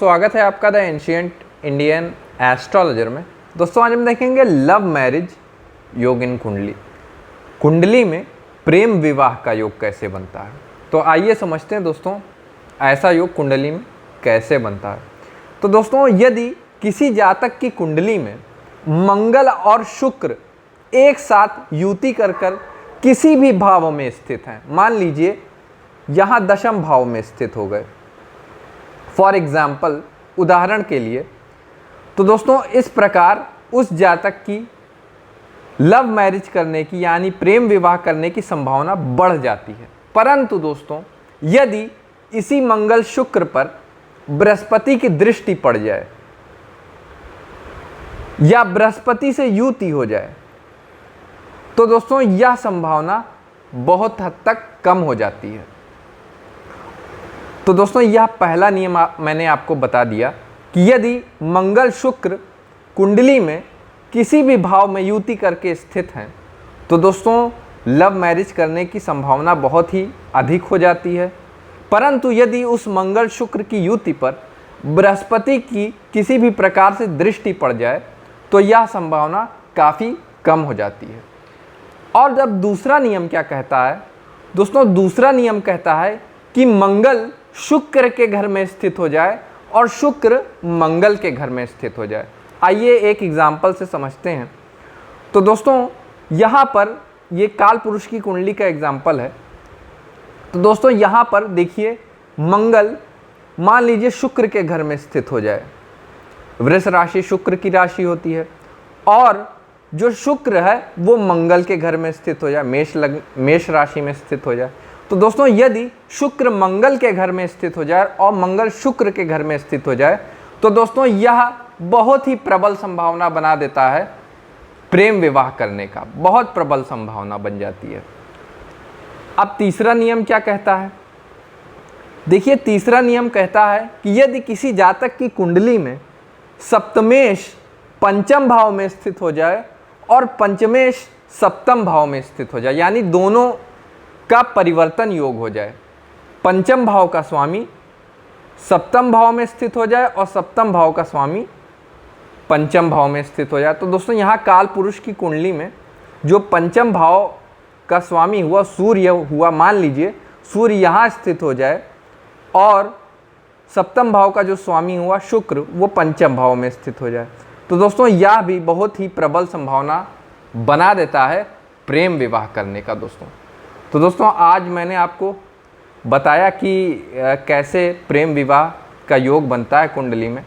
स्वागत है आपका द एंशिएंट इंडियन एस्ट्रोलॉजर में। दोस्तों आज हम देखेंगे लव मैरिज योग इन कुंडली। कुंडली में प्रेम विवाह का योग कैसे बनता है, तो आइए समझते हैं दोस्तों ऐसा योग कुंडली में कैसे बनता है। तो दोस्तों यदि किसी जातक की कुंडली में मंगल और शुक्र एक साथ युति कर किसी भी भाव में स्थित हैं, मान लीजिए यहाँ दशम भाव में स्थित हो गए फॉर एग्जाम्पल, उदाहरण के लिए, तो दोस्तों इस प्रकार उस जातक की लव मैरिज करने की यानी प्रेम विवाह करने की संभावना बढ़ जाती है। परंतु दोस्तों यदि इसी मंगल शुक्र पर बृहस्पति की दृष्टि पड़ जाए या बृहस्पति से युति हो जाए तो दोस्तों यह संभावना बहुत हद तक कम हो जाती है। तो दोस्तों यह पहला नियम मैंने आपको बता दिया कि यदि मंगल शुक्र कुंडली में किसी भी भाव में युति करके स्थित हैं तो दोस्तों लव मैरिज करने की संभावना बहुत ही अधिक हो जाती है। परंतु यदि उस मंगल शुक्र की युति पर बृहस्पति की किसी भी प्रकार से दृष्टि पड़ जाए तो यह संभावना काफ़ी कम हो जाती है। और जब दूसरा नियम क्या कहता है दोस्तों, दूसरा नियम कहता है कि मंगल शुक्र के घर में स्थित हो जाए और शुक्र मंगल के घर में स्थित हो जाए। आइए एक एग्जाम्पल से समझते हैं। तो दोस्तों यहाँ पर ये काल पुरुष की कुंडली का एग्जाम्पल है। तो दोस्तों यहाँ पर देखिए मंगल मान लीजिए शुक्र के घर में स्थित हो जाए, वृष राशि शुक्र की राशि होती है, और जो शुक्र है वो मंगल के घर में स्थित हो जाए, मेष राशि में स्थित हो जाए। तो दोस्तों यदि शुक्र मंगल के घर में स्थित हो जाए और मंगल शुक्र के घर में स्थित हो जाए तो दोस्तों यह बहुत ही प्रबल संभावना बना देता है प्रेम विवाह करने का, बहुत प्रबल संभावना बन जाती है। अब तीसरा नियम क्या कहता है, देखिए तीसरा नियम कहता है कि यदि किसी जातक की कुंडली में सप्तमेश पंचम भाव में स्थित हो जाए और पंचमेश सप्तम भाव में स्थित हो जाए, यानी दोनों का परिवर्तन योग हो जाए, पंचम भाव का स्वामी सप्तम भाव में स्थित हो जाए और सप्तम भाव का स्वामी पंचम भाव में स्थित हो जाए। तो दोस्तों यहाँ काल पुरुष की कुंडली में जो पंचम भाव का स्वामी हुआ सूर्य हुआ, मान लीजिए सूर्य यहाँ स्थित हो जाए और सप्तम भाव का जो स्वामी हुआ शुक्र वो पंचम भाव में स्थित हो जाए, तो दोस्तों यह भी बहुत ही प्रबल संभावना बना देता है प्रेम विवाह करने का। तो दोस्तों आज मैंने आपको बताया कि कैसे प्रेम विवाह का योग बनता है कुंडली में।